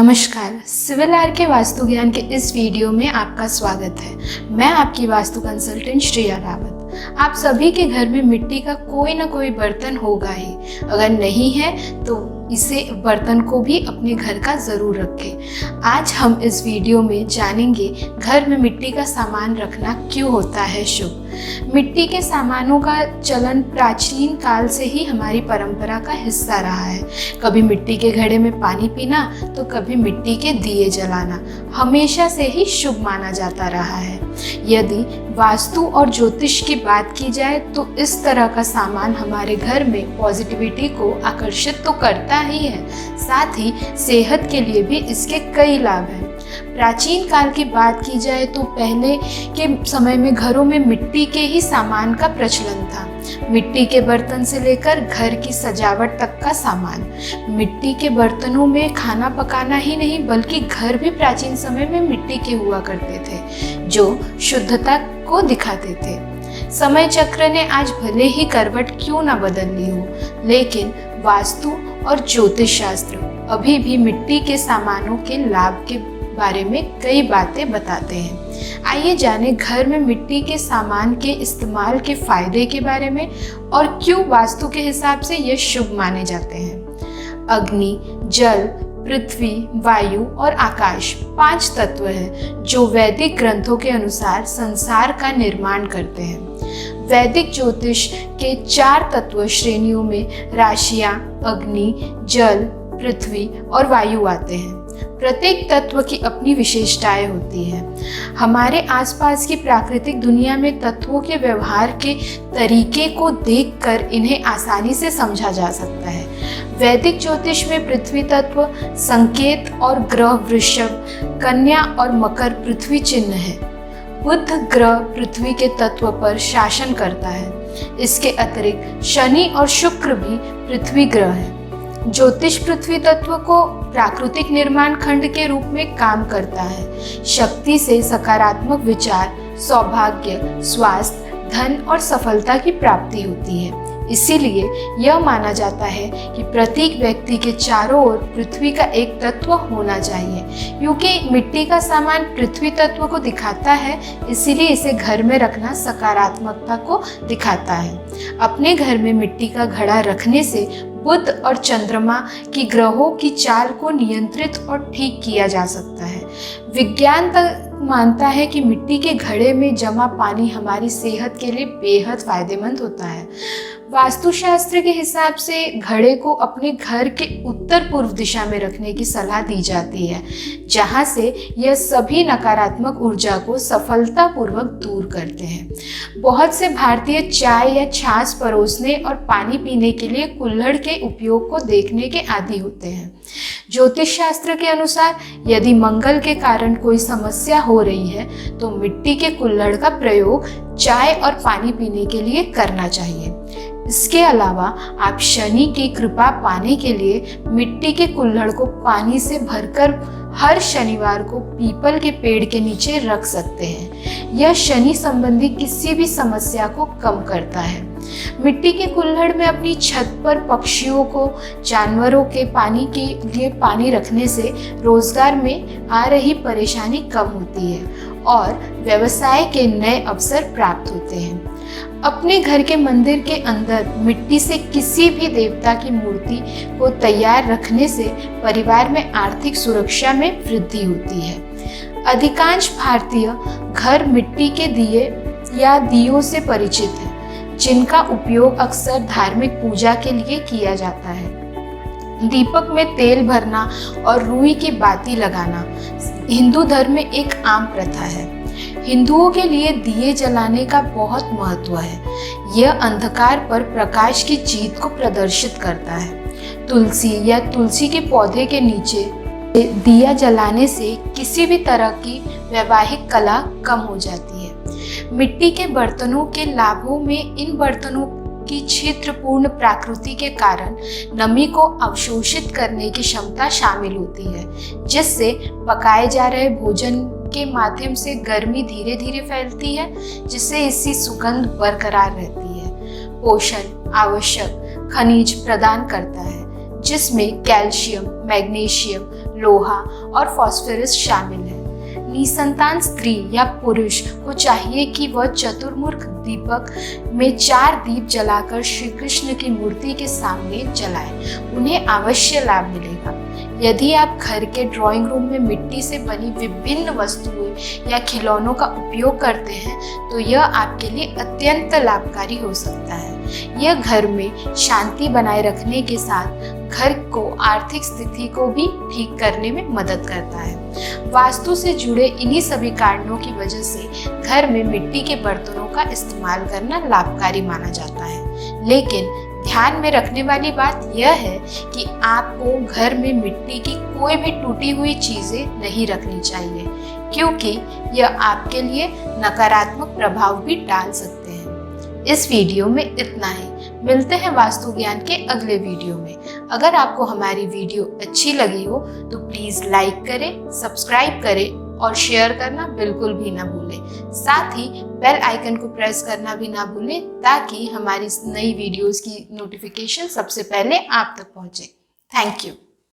नमस्कार, civil are के वास्तु ज्ञान के इस वीडियो में आपका स्वागत है। मैं आपकी वास्तु कंसल्टेंट श्रेया रावत। आप सभी के घर में मिट्टी का कोई ना कोई बर्तन होगा ही। अगर नहीं है तो इसे बर्तन को भी अपने घर का ज़रूर रखें। आज हम इस वीडियो में जानेंगे घर में मिट्टी का सामान रखना क्यों होता है शुभ। मिट्टी के सामानों का चलन प्राचीन काल से ही हमारी परंपरा का हिस्सा रहा है। कभी मिट्टी के घड़े में पानी पीना तो कभी मिट्टी के दिए जलाना हमेशा से ही शुभ माना जाता रहा है। यदि वास्तु और ज्योतिष की बात की जाए तो इस तरह का सामान हमारे घर में पॉजिटिविटी को आकर्षित तो करता ही है, साथ ही सेहत के लिए भी इसके कई लाभ हैं। प्राचीन काल की बात की जाए तो पहले के समय में घरों में मिट्टी के ही सामान का प्रचलन था। मिट्टी के बर्तन से लेकर घर की सजावट तक का सामान। मिट्टी के बर्तनों में खाना पकाना ही नहीं बल्कि घर भी प्राचीन समय में मिट्टी के हुआ करते थे, जो शुद्धता को दिखाते थे। समय चक्र ने आज भले ही करवट क्यों ना बदल ली हो, लेकिन वास्तु और ज्योतिष शास्त्र अभी भी मिट्टी के सामानों के लाभ के बारे में कई बातें बताते हैं। आइए जानें घर में मिट्टी के सामान के इस्तेमाल के फायदे के बारे में और क्यों वास्तु के हिसाब से ये शुभ माने जाते हैं। अग्नि, जल, पृथ्वी, वायु और आकाश 5 तत्व हैं जो वैदिक ग्रंथों के अनुसार संसार का निर्माण करते हैं। वैदिक ज्योतिष के 4 तत्व श्रेणियों में राशियां, अग्नि, जल, पृथ्वी और वायु आते हैं। प्रत्येक तत्व की अपनी विशेषताएं होती हैं। हमारे आसपास की प्राकृतिक दुनिया में तत्वों के व्यवहार के तरीके को देखकर इन्हें आसानी से समझा जा सकता है। वैदिक ज्योतिष में पृथ्वी तत्व संकेत और ग्रह वृषभ, कन्या और मकर पृथ्वी चिन्ह है। बुध ग्रह पृथ्वी के तत्व पर शासन करता है। इसके अतिरिक्त शनि और शुक्र भी पृथ्वी ग्रह हैं। ज्योतिष पृथ्वी तत्व को प्राकृतिक निर्माण खंड के रूप में काम करता है। शक्ति से सकारात्मक विचार, सौभाग्य, स्वास्थ्य, धन और सफलता की प्राप्ति होती है। इसीलिए यह माना जाता है कि प्रत्येक व्यक्ति के चारों ओर पृथ्वी का एक तत्व होना चाहिए। क्योंकि मिट्टी का सामान पृथ्वी तत्व को दिखाता है, इसीलिए इसे घर में रखना सकारात्मकता को दिखाता है। अपने घर में मिट्टी का घड़ा रखने से बुध और चंद्रमा की ग्रहों की चाल को नियंत्रित और ठीक किया जा सकता है। विज्ञान तक मानता है कि मिट्टी के घड़े में जमा पानी हमारी सेहत के लिए बेहद फायदेमंद होता है। वास्तुशास्त्र के हिसाब से घड़े को अपने घर के उत्तर पूर्व दिशा में रखने की सलाह दी जाती है, जहां से यह सभी नकारात्मक ऊर्जा को सफलतापूर्वक दूर करते हैं। बहुत से भारतीय चाय या छाछ परोसने और पानी पीने के लिए कुल्हड़ के उपयोग को देखने के आदी होते हैं। ज्योतिष शास्त्र के अनुसार यदि मंगल के कारण कोई समस्या हो रही है तो मिट्टी के कुल्हड़ का प्रयोग चाय और पानी पीने के लिए करना चाहिए। इसके अलावा आप शनि की कृपा पाने के लिए मिट्टी के कुल्हड़ को पानी से भरकर हर शनिवार को पीपल के पेड़ के नीचे रख सकते हैं। यह शनि संबंधी किसी भी समस्या को कम करता है। मिट्टी के कुल्हड़ में अपनी छत पर पक्षियों को, जानवरों के पानी के लिए पानी रखने से रोजगार में आ रही परेशानी कम होती है और व्यवसाय के नए अवसर प्राप्त होते हैं। अपने घर के मंदिर के अंदर मिट्टी से किसी भी देवता की मूर्ति को तैयार रखने से परिवार में आर्थिक सुरक्षा में वृद्धि होती है। अधिकांश भारतीय घर मिट्टी के दिए या दियों से परिचित हैं, जिनका उपयोग अक्सर धार्मिक पूजा के लिए किया जाता है। दीपक में तेल भरना और रुई की बाती लगाना हिंदू धर्म में एक आम प्रथा है। हिंदुओं के लिए दिए जलाने का बहुत महत्व है। यह अंधकार पर प्रकाश की जीत को प्रदर्शित करता है। तुलसी या तुलसी के पौधे के नीचे दिया जलाने से किसी भी तरह की वैवाहिक कला कम हो जाती है। मिट्टी के बर्तनों के लाभों में इन बर्तनों की छिद्रपूर्ण प्रकृति के कारण नमी को अवशोषित करने की क्षमता शामिल होती है, जिससे पकाए जा रहे भोजन के माध्यम से गर्मी धीरे धीरे फैलती है, जिससे इसकी सुगंध बरकरार रहती है। पोषण आवश्यक खनिज प्रदान करता है, जिसमें कैल्शियम, मैग्नीशियम, लोहा और फास्फोरस शामिल है। निसंतान स्त्री या पुरुष को चाहिए कि वह चतुर्मुख दीपक में 4 दीप जलाकर श्री कृष्ण की मूर्ति के सामने जलाएं। उन्हें अवश्य लाभ मिलेगा। यदि आप घर के ड्राइंग रूम में मिट्टी से बनी विभिन्न वस्तुएं या खिलौनों का उपयोग करते हैं तो यह आपके लिए अत्यंत लाभकारी हो सकता है। यह घर में शांति बनाए रखने के साथ घर को आर्थिक स्थिति को भी ठीक करने में मदद करता है। वास्तु से जुड़े इन्हीं सभी कारणों की वजह से घर में मिट्टी के बर्तनों का इस्तेमाल करना लाभकारी माना जाता है। लेकिन ध्यान में रखने वाली बात यह है कि आपको घर में मिट्टी की कोई भी टूटी हुई चीजें नहीं रखनी चाहिए, क्योंकि यह आपके लिए नकारात्मक प्रभाव भी डाल सकते हैं। इस वीडियो में इतना ही। मिलते हैं वास्तु ज्ञान के अगले वीडियो में। अगर आपको हमारी वीडियो अच्छी लगी हो तो प्लीज़ लाइक करें, सब्सक्राइब करें और शेयर करना बिल्कुल भी ना भूलें। साथ ही बेल आइकन को प्रेस करना भी ना भूलें ताकि हमारी नई वीडियोस की नोटिफिकेशन सबसे पहले आप तक पहुंचे। Thank you.